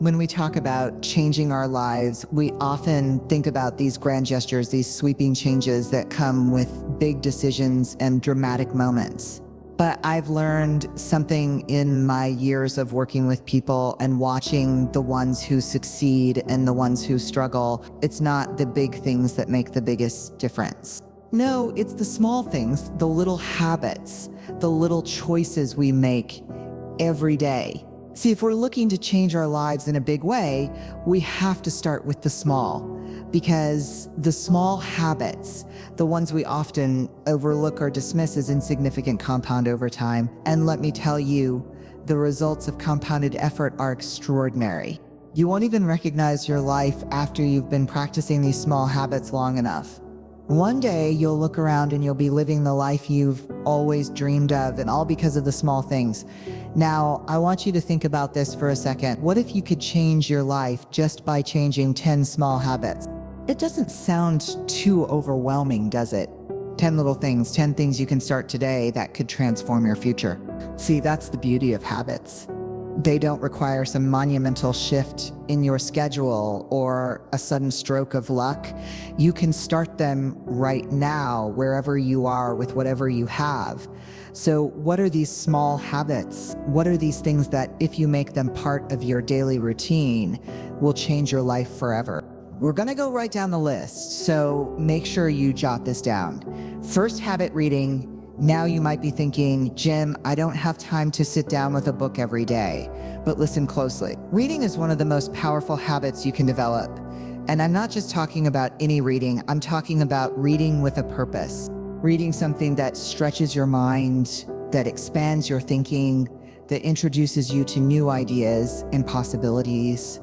When we talk about changing our lives, we often think about these grand gestures, these sweeping changes that come with big decisions and dramatic moments. But I've learned something in my years of working with people and watching the ones who succeed and the ones who struggle. It's not the big things that make the biggest difference. No, it's the small things, the little habits, the little choices we make every day. See, if we're looking to change our lives in a big way, we have to start with the small, because the small habits, the ones we often overlook or dismiss as insignificant, compound over time. And let me tell you, the results of compounded effort are extraordinary. You won't even recognize your life after you've been practicing these small habits long enough. One day you'll look around and you'll be living the life you've always dreamed of, and all because of the small things. Now, I want you to think about this for a second. What if you could change your life just by changing 10 small habits? It doesn't sound too overwhelming, does it? 10 little things, 10 things you can start today that could transform your future. See, that's the beauty of habits. They don't require some monumental shift in your schedule or a sudden stroke of luck. You can start them right now, wherever you are, with whatever you have. So what are these small habits? What are these things that, if you make them part of your daily routine, will change your life forever? We're gonna go right down the list, so make sure you jot this down. First habit, reading. Now you might be thinking, Jim, I don't have time to sit down with a book every day. But listen closely. Reading is one of the most powerful habits you can develop. And I'm not just talking about any reading, I'm talking about reading with a purpose. Reading something that stretches your mind, that expands your thinking, that introduces you to new ideas and possibilities.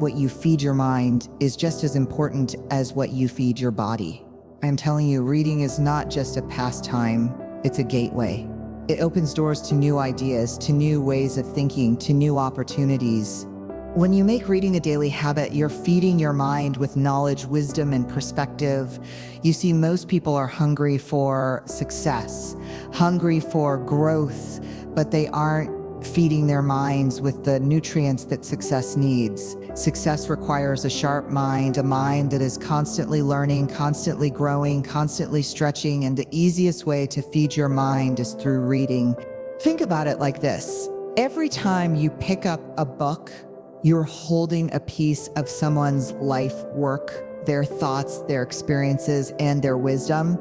What you feed your mind is just as important as what you feed your body. I'm telling you, reading is not just a pastime, it's a gateway. It opens doors to new ideas, to new ways of thinking, to new opportunities. When you make reading a daily habit, you're feeding your mind with knowledge, wisdom, and perspective. You see, most people are hungry for success, hungry for growth, but they aren't feeding their minds with the nutrients that success needs. Success requires a sharp mind, a mind that is constantly learning, constantly growing, constantly stretching, and the easiest way to feed your mind is through reading. Think about it like this. Every time you pick up a book, you're holding a piece of someone's life work, their thoughts, their experiences, and their wisdom.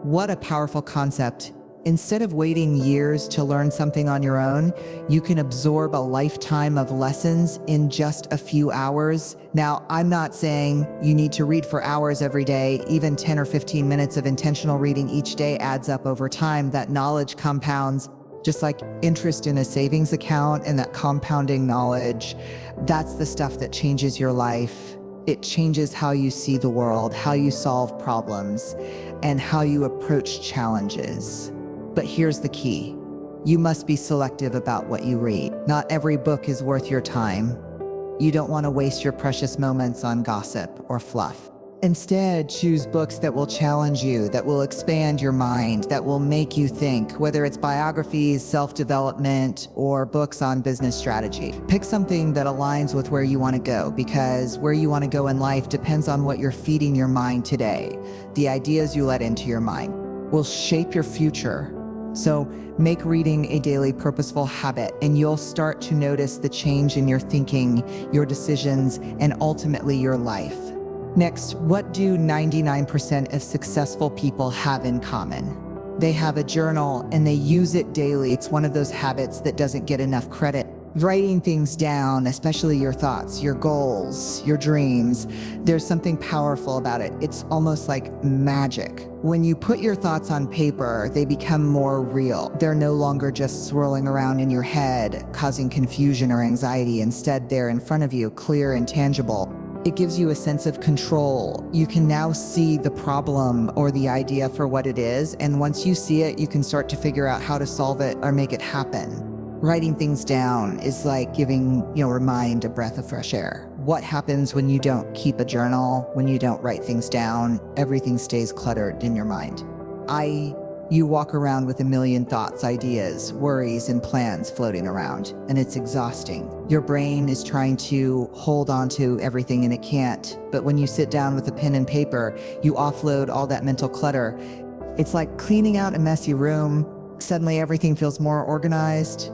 What a powerful concept. Instead of waiting years to learn something on your own, you can absorb a lifetime of lessons in just a few hours. Now, I'm not saying you need to read for hours every day. Even 10 or 15 minutes of intentional reading each day adds up over time. That knowledge compounds, just like interest in a savings account, and that compounding knowledge, that's the stuff that changes your life. It changes how you see the world, how you solve problems, and how you approach challenges. But here's the key. You must be selective about what you read. Not every book is worth your time. You don't want to waste your precious moments on gossip or fluff. Instead, choose books that will challenge you, that will expand your mind, that will make you think, whether it's biographies, self-development, or books on business strategy. Pick something that aligns with where you want to go, because where you want to go in life depends on what you're feeding your mind today. The ideas you let into your mind will shape your future. So make reading a daily purposeful habit, and you'll start to notice the change in your thinking, your decisions, and ultimately your life. Next, what do 99% of successful people have in common? They have a journal and they use it daily. It's one of those habits that doesn't get enough credit. Writing things down, especially your thoughts, your goals, your dreams, there's something powerful about it. It's almost like magic. When you put your thoughts on paper, they become more real. They're no longer just swirling around in your head, causing confusion or anxiety. Instead, they're in front of you, clear and tangible. It gives you a sense of control. You can now see the problem or the idea for what it is, and once you see it, you can start to figure out how to solve it or make it happen. Writing things down is like giving your mind a breath of fresh air. What happens when you don't keep a journal, when you don't write things down? Everything stays cluttered in your mind. I You walk around with a million thoughts, ideas, worries, and plans floating around, and it's exhausting. Your brain is trying to hold on to everything and it can't. But when you sit down with a pen and paper, you offload all that mental clutter. It's like cleaning out a messy room. Suddenly everything feels more organized.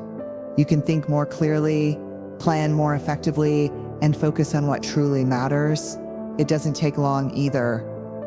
You can think more clearly, plan more effectively, and focus on what truly matters. It doesn't take long either.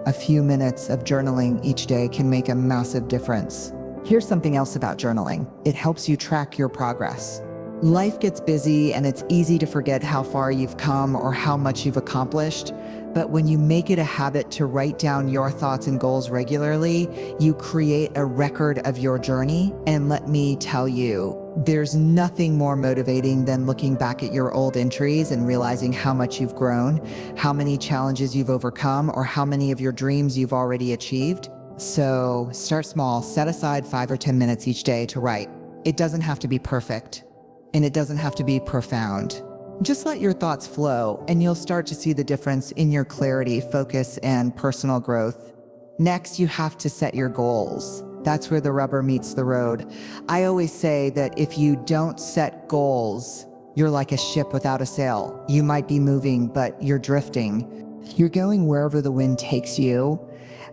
A few minutes of journaling each day can make a massive difference. Here's something else about journaling. It helps you track your progress. Life gets busy and it's easy to forget how far you've come or how much you've accomplished. But when you make it a habit to write down your thoughts and goals regularly, you create a record of your journey. And let me tell you, there's nothing more motivating than looking back at your old entries and realizing how much you've grown, how many challenges you've overcome, or how many of your dreams you've already achieved. So start small, set aside 5 or 10 minutes each day to write. It doesn't have to be perfect, and it doesn't have to be profound. Just let your thoughts flow, and you'll start to see the difference in your clarity, focus, and personal growth. Next, you have to set your goals. That's where the rubber meets the road. I always say that if you don't set goals, you're like a ship without a sail. You might be moving, but you're drifting. You're going wherever the wind takes you,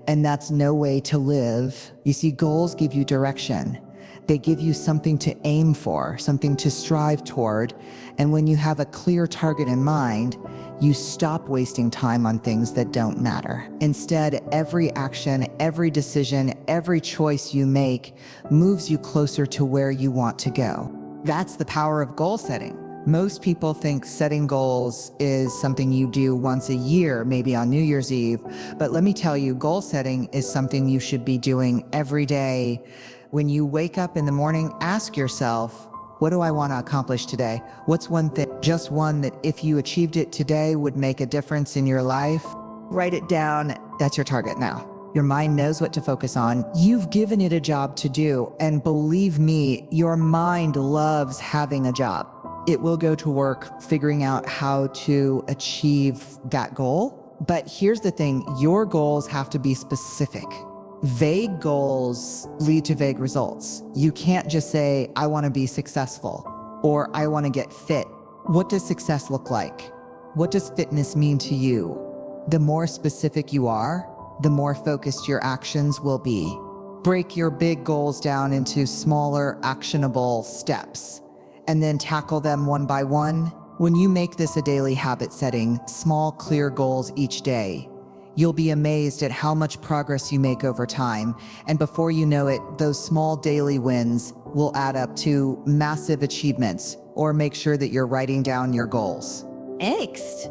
and that's no way to live. You see, goals give you direction. They give you something to aim for, something to strive toward. And when you have a clear target in mind, you stop wasting time on things that don't matter. Instead, every action, every decision, every choice you make moves you closer to where you want to go. That's the power of goal setting. Most people think setting goals is something you do once a year, maybe on New Year's Eve. But let me tell you, goal setting is something you should be doing every day. When you wake up in the morning, ask yourself, what do I want to accomplish today? What's one thing, just one, that if you achieved it today would make a difference in your life? Write it down. That's your target now. Your mind knows what to focus on. You've given it a job to do. And believe me, your mind loves having a job. It will go to work figuring out how to achieve that goal. But here's the thing, your goals have to be specific. Vague goals lead to vague results. You can't just say, I want to be successful, or I want to get fit. What does success look like? What does fitness mean to you? The more specific you are, the more focused your actions will be. Break your big goals down into smaller, actionable steps, and then tackle them one by one. When you make this a daily habit, setting small, clear goals each day, you'll be amazed at how much progress you make over time. And before you know it, those small daily wins will add up to massive achievements. Or make sure that you're writing down your goals. Next,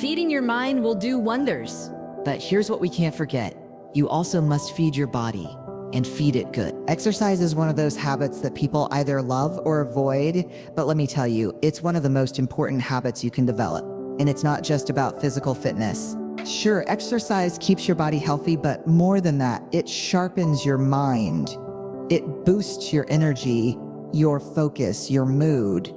feeding your mind will do wonders. But here's what we can't forget. You also must feed your body, and feed it good. Exercise is one of those habits that people either love or avoid. But let me tell you, it's one of the most important habits you can develop. And it's not just about physical fitness. Sure, exercise keeps your body healthy, but more than that, it sharpens your mind. It boosts your energy, your focus, your mood.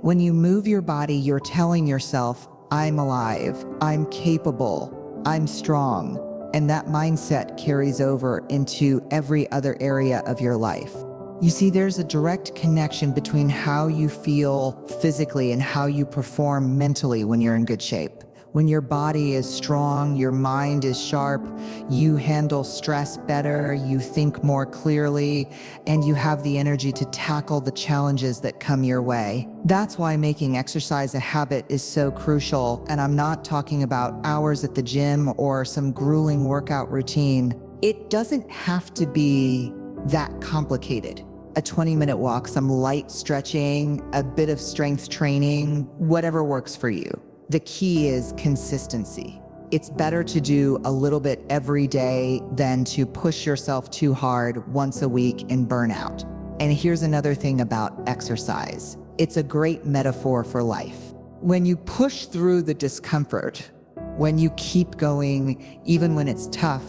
When you move your body, you're telling yourself, I'm alive, I'm capable, I'm strong. And that mindset carries over into every other area of your life. You see, there's a direct connection between how you feel physically and how you perform mentally when you're in good shape. When your body is strong, your mind is sharp, you handle stress better, you think more clearly, and you have the energy to tackle the challenges that come your way. That's why making exercise a habit is so crucial. And I'm not talking about hours at the gym or some grueling workout routine. It doesn't have to be that complicated. A 20-minute walk, some light stretching, a bit of strength training, whatever works for you. The key is consistency. It's better to do a little bit every day than to push yourself too hard once a week and burn out. And here's another thing about exercise. It's a great metaphor for life. When you push through the discomfort, when you keep going, even when it's tough,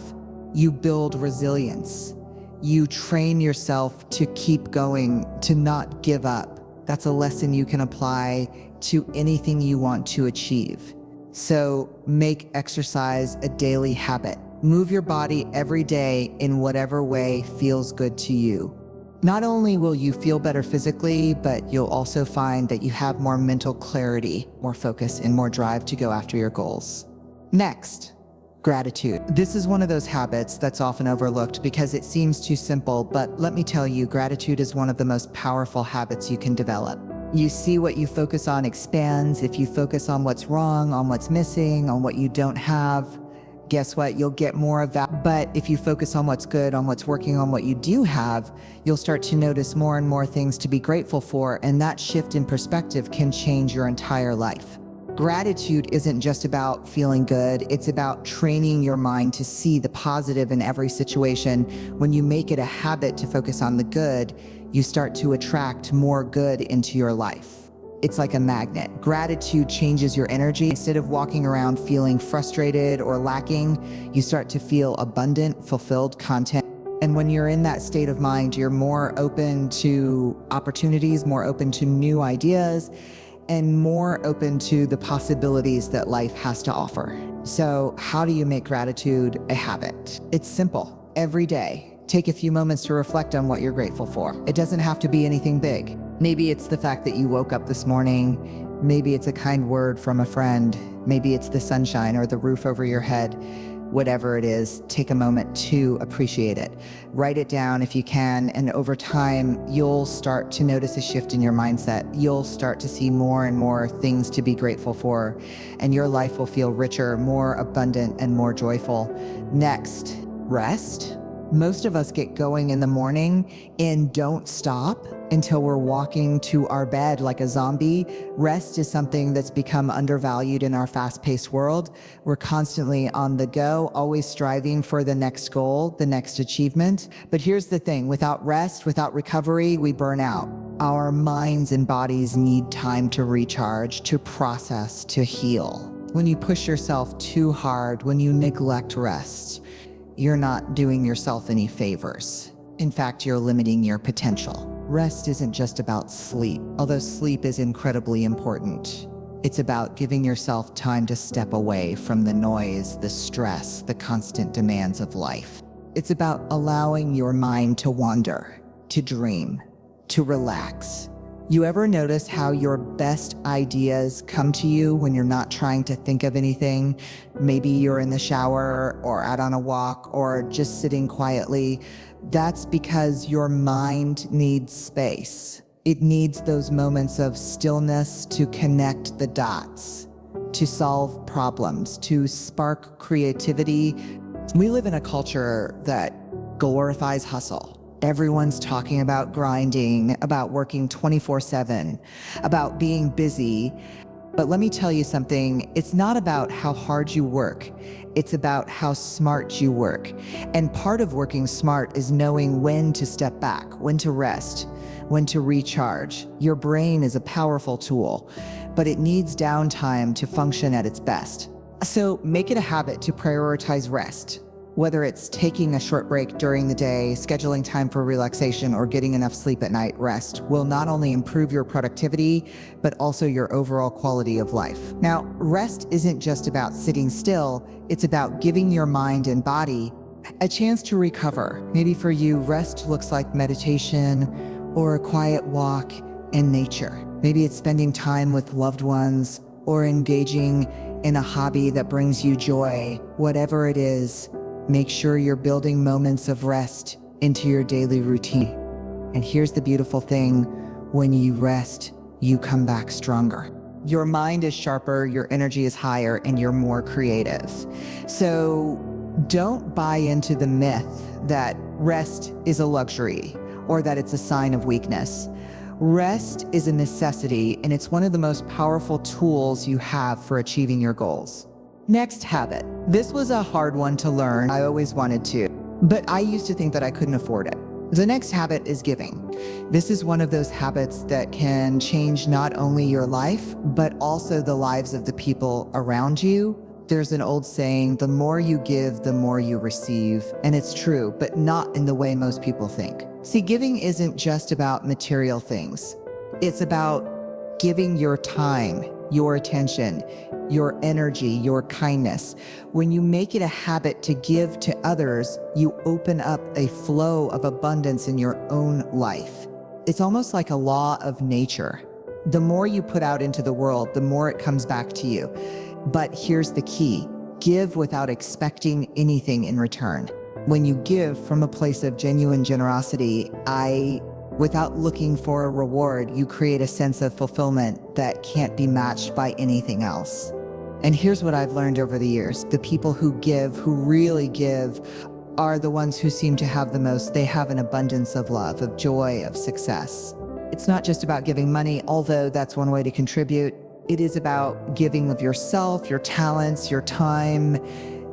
you build resilience. You train yourself to keep going, to not give up. That's a lesson you can apply to anything you want to achieve. So make exercise a daily habit. Move your body every day in whatever way feels good to you. Not only will you feel better physically, but you'll also find that you have more mental clarity, more focus, and more drive to go after your goals. Next, gratitude. This is one of those habits that's often overlooked because it seems too simple, but let me tell you, gratitude is one of the most powerful habits you can develop. You see, what you focus on expands. If you focus on what's wrong, on what's missing, on what you don't have, guess what? You'll get more of that. But if you focus on what's good, on what's working, on what you do have, you'll start to notice more and more things to be grateful for, and that shift in perspective can change your entire life. Gratitude isn't just about feeling good, it's about training your mind to see the positive in every situation. When you make it a habit to focus on the good, you start to attract more good into your life. It's like a magnet. Gratitude changes your energy. Instead of walking around feeling frustrated or lacking, you start to feel abundant, fulfilled, content. And when you're in that state of mind, you're more open to opportunities, more open to new ideas, and more open to the possibilities that life has to offer. So how do you make gratitude a habit? It's simple. Every day, take a few moments to reflect on what you're grateful for. It doesn't have to be anything big. Maybe it's the fact that you woke up this morning. Maybe it's a kind word from a friend. Maybe it's the sunshine or the roof over your head. Whatever it is, take a moment to appreciate it. Write it down if you can, and over time, you'll start to notice a shift in your mindset. You'll start to see more and more things to be grateful for, and your life will feel richer, more abundant, and more joyful. Next, rest. Most of us get going in the morning and don't stop until we're walking to our bed like a zombie. Rest is something that's become undervalued in our fast-paced world. We're constantly on the go, always striving for the next goal, the next achievement. But here's the thing, without rest, without recovery, we burn out. Our minds and bodies need time to recharge, to process, to heal. When you push yourself too hard, when you neglect rest, you're not doing yourself any favors. In fact, you're limiting your potential. Rest isn't just about sleep, although sleep is incredibly important. It's about giving yourself time to step away from the noise, the stress, the constant demands of life. It's about allowing your mind to wander, to dream, to relax. You ever notice how your best ideas come to you when you're not trying to think of anything? Maybe you're in the shower or out on a walk or just sitting quietly. That's because your mind needs space. It needs those moments of stillness to connect the dots, to solve problems, to spark creativity. We live in a culture that glorifies hustle. Everyone's talking about grinding, about working 24/7, about being busy. But let me tell you something, it's not about how hard you work. It's about how smart you work. And part of working smart is knowing when to step back, when to rest, when to recharge. Your brain is a powerful tool, but it needs downtime to function at its best. So make it a habit to prioritize rest. Whether it's taking a short break during the day, scheduling time for relaxation, or getting enough sleep at night, rest will not only improve your productivity, but also your overall quality of life. Now, rest isn't just about sitting still, it's about giving your mind and body a chance to recover. Maybe for you, rest looks like meditation or a quiet walk in nature. Maybe it's spending time with loved ones or engaging in a hobby that brings you joy. Whatever it is, make sure you're building moments of rest into your daily routine. And here's the beautiful thing, when you rest, you come back stronger. Your mind is sharper, your energy is higher, and you're more creative. So don't buy into the myth that rest is a luxury or that it's a sign of weakness. Rest is a necessity, and it's one of the most powerful tools you have for achieving your goals. Next habit. This was a hard one to learn. I always wanted to, but I used to think that I couldn't afford it. The next habit is giving. This is one of those habits that can change not only your life, but also the lives of the people around you. There's an old saying, the more you give, the more you receive. And it's true, but not in the way most people think. See, giving isn't just about material things. It's about giving your time, your attention, your energy, your kindness. When you make it a habit to give to others, you open up a flow of abundance in your own life. It's almost like a law of nature. The more you put out into the world, the more it comes back to you. But here's the key: give without expecting anything in return. When you give from a place of genuine generosity, without looking for a reward, you create a sense of fulfillment that can't be matched by anything else. And here's what I've learned over the years: the people who give, who really give, are the ones who seem to have the most. They have an abundance of love, of joy, of success. It's not just about giving money, although that's one way to contribute. It is about giving of yourself, your talents, your time.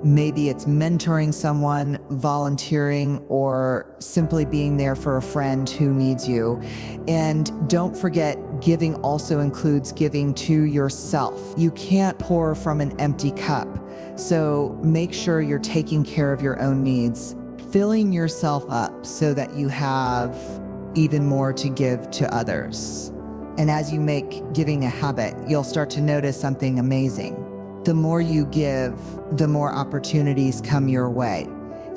Maybe it's mentoring someone, volunteering, or simply being there for a friend who needs you. And don't forget, giving also includes giving to yourself. You can't pour from an empty cup. So make sure you're taking care of your own needs, filling yourself up so that you have even more to give to others. And as you make giving a habit, you'll start to notice something amazing. The more you give, the more opportunities come your way.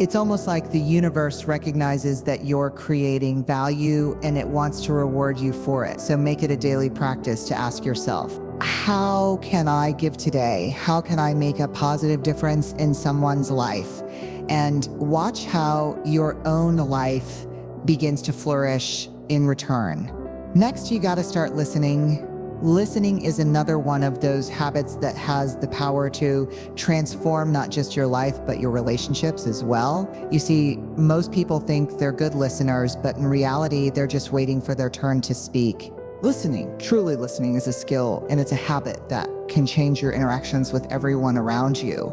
It's almost like the universe recognizes that you're creating value and it wants to reward you for it. So make it a daily practice to ask yourself, how can I give today? How can I make a positive difference in someone's life? And watch how your own life begins to flourish in return. Next, you got to start listening. Listening is another one of those habits that has the power to transform not just your life, but your relationships as well. You see, most people think they're good listeners, but in reality, they're just waiting for their turn to speak. Listening, truly listening, is a skill, and it's a habit that can change your interactions with everyone around you.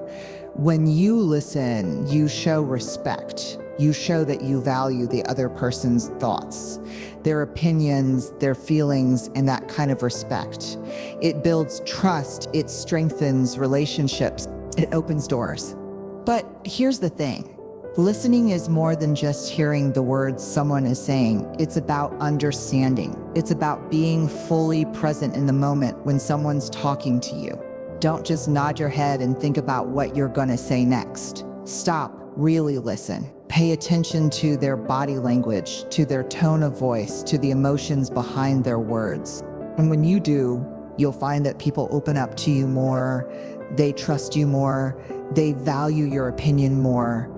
When you listen, you show respect. You show that you value the other person's thoughts, their opinions, their feelings, and that kind of respect. It builds trust, it strengthens relationships, it opens doors. But here's the thing: listening is more than just hearing the words someone is saying. It's about understanding. It's about being fully present in the moment when someone's talking to you. Don't just nod your head and think about what you're going to say next. Stop, really listen. Pay attention to their body language, to their tone of voice, to the emotions behind their words. And when you do, you'll find that people open up to you more, they trust you more, they value your opinion more.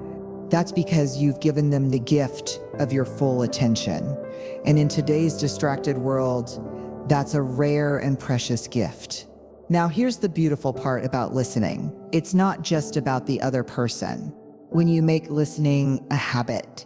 That's because you've given them the gift of your full attention. And in today's distracted world, that's a rare and precious gift. Now, here's the beautiful part about listening. It's not just about the other person. When you make listening a habit,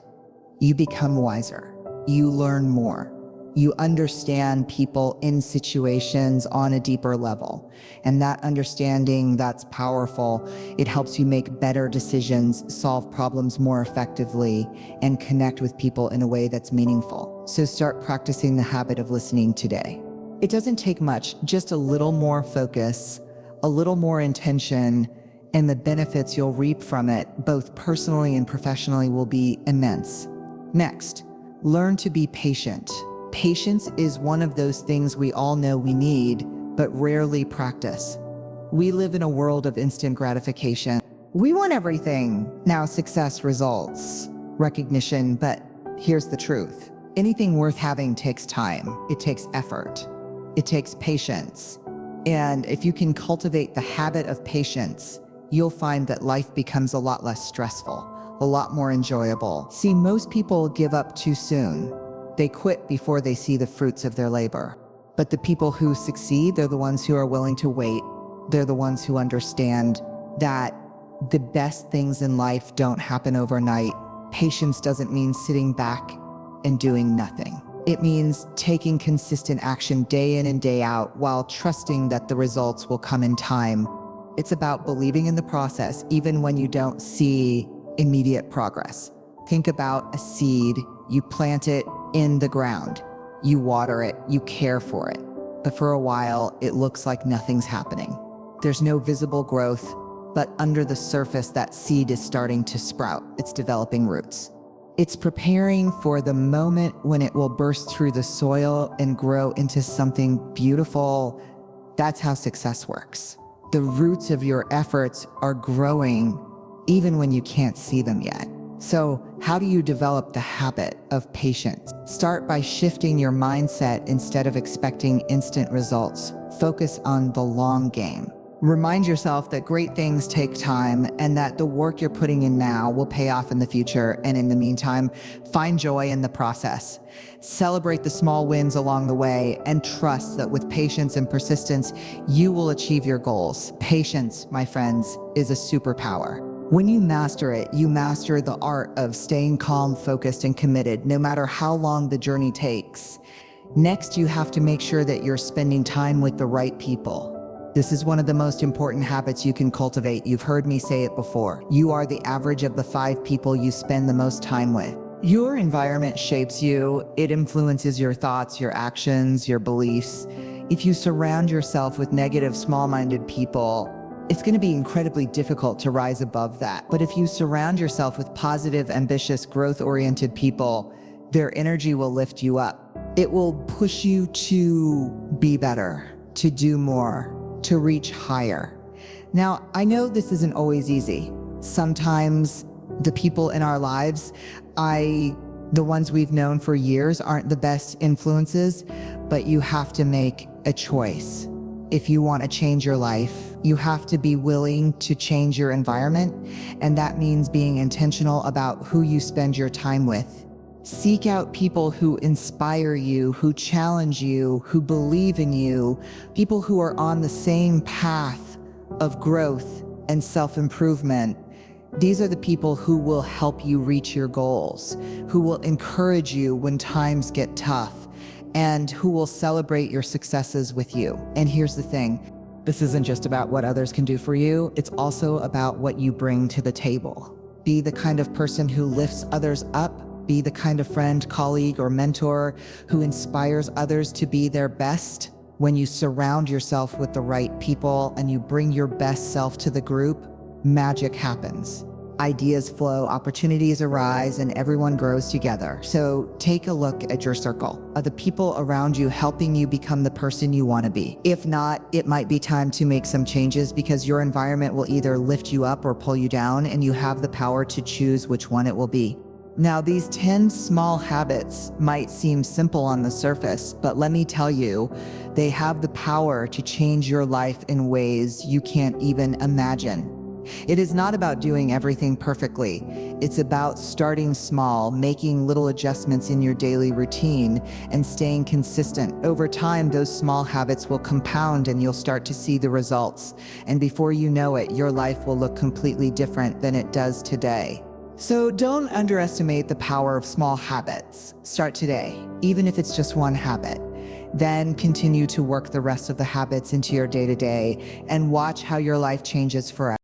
you become wiser. You learn more. You understand people in situations on a deeper level. And that understanding, that's powerful. It helps you make better decisions, solve problems more effectively, and connect with people in a way that's meaningful. So start practicing the habit of listening today. It doesn't take much, just a little more focus, a little more intention, and the benefits you'll reap from it, both personally and professionally, will be immense. Next, learn to be patient. Patience is one of those things we all know we need, but rarely practice. We live in a world of instant gratification. We want everything now: success, results, recognition. But here's the truth: anything worth having takes time. It takes effort. It takes patience. And if you can cultivate the habit of patience, you'll find that life becomes a lot less stressful, a lot more enjoyable. See, most people give up too soon. They quit before they see the fruits of their labor. But the people who succeed, they're the ones who are willing to wait. They're the ones who understand that the best things in life don't happen overnight. Patience doesn't mean sitting back and doing nothing. It means taking consistent action day in and day out while trusting that the results will come in time. It's about believing in the process, even when you don't see immediate progress. Think about a seed. You plant it in the ground. You water it. You care for it. But for a while, it looks like nothing's happening. There's no visible growth, but under the surface, that seed is starting to sprout. It's developing roots. It's preparing for the moment when it will burst through the soil and grow into something beautiful. That's how success works. The roots of your efforts are growing even when you can't see them yet. So, how do you develop the habit of patience? Start by shifting your mindset instead of expecting instant results. Focus on the long game. Remind yourself that great things take time and that the work you're putting in now will pay off in the future. And in the meantime, find joy in the process. Celebrate the small wins along the way and trust that with patience and persistence, you will achieve your goals. Patience, my friends, is a superpower. When you master it, you master the art of staying calm, focused, and committed, no matter how long the journey takes. Next, you have to make sure that you're spending time with the right people. This is one of the most important habits you can cultivate. You've heard me say it before. You are the average of the 5 people you spend the most time with. Your environment shapes you. It influences your thoughts, your actions, your beliefs. If you surround yourself with negative, small-minded people, it's going to be incredibly difficult to rise above that. But if you surround yourself with positive, ambitious, growth-oriented people, their energy will lift you up. It will push you to be better, to do more, to reach higher. Now, I know this isn't always easy. Sometimes the people in our lives, the ones we've known for years, aren't the best influences, but you have to make a choice. If you want to change your life, you have to be willing to change your environment, and that means being intentional about who you spend your time with. Seek out people who inspire you, who challenge you, who believe in you, people who are on the same path of growth and self-improvement. These are the people who will help you reach your goals, who will encourage you when times get tough, and who will celebrate your successes with you. And here's the thing, this isn't just about what others can do for you, it's also about what you bring to the table. Be the kind of person who lifts others up. Be the kind of friend, colleague, or mentor who inspires others to be their best. When you surround yourself with the right people and you bring your best self to the group, magic happens. Ideas flow, opportunities arise, and everyone grows together. So take a look at your circle. Are the people around you helping you become the person you want to be? If not, it might be time to make some changes, because your environment will either lift you up or pull you down, and you have the power to choose which one it will be. Now, these 10 small habits might seem simple on the surface, but let me tell you, they have the power to change your life in ways you can't even imagine. It is not about doing everything perfectly. It's about starting small, making little adjustments in your daily routine, and staying consistent. Over time, those small habits will compound and you'll start to see the results. And before you know it, your life will look completely different than it does today. So don't underestimate the power of small habits. Start today, even if it's just one habit. Then continue to work the rest of the habits into your day-to-day and watch how your life changes forever.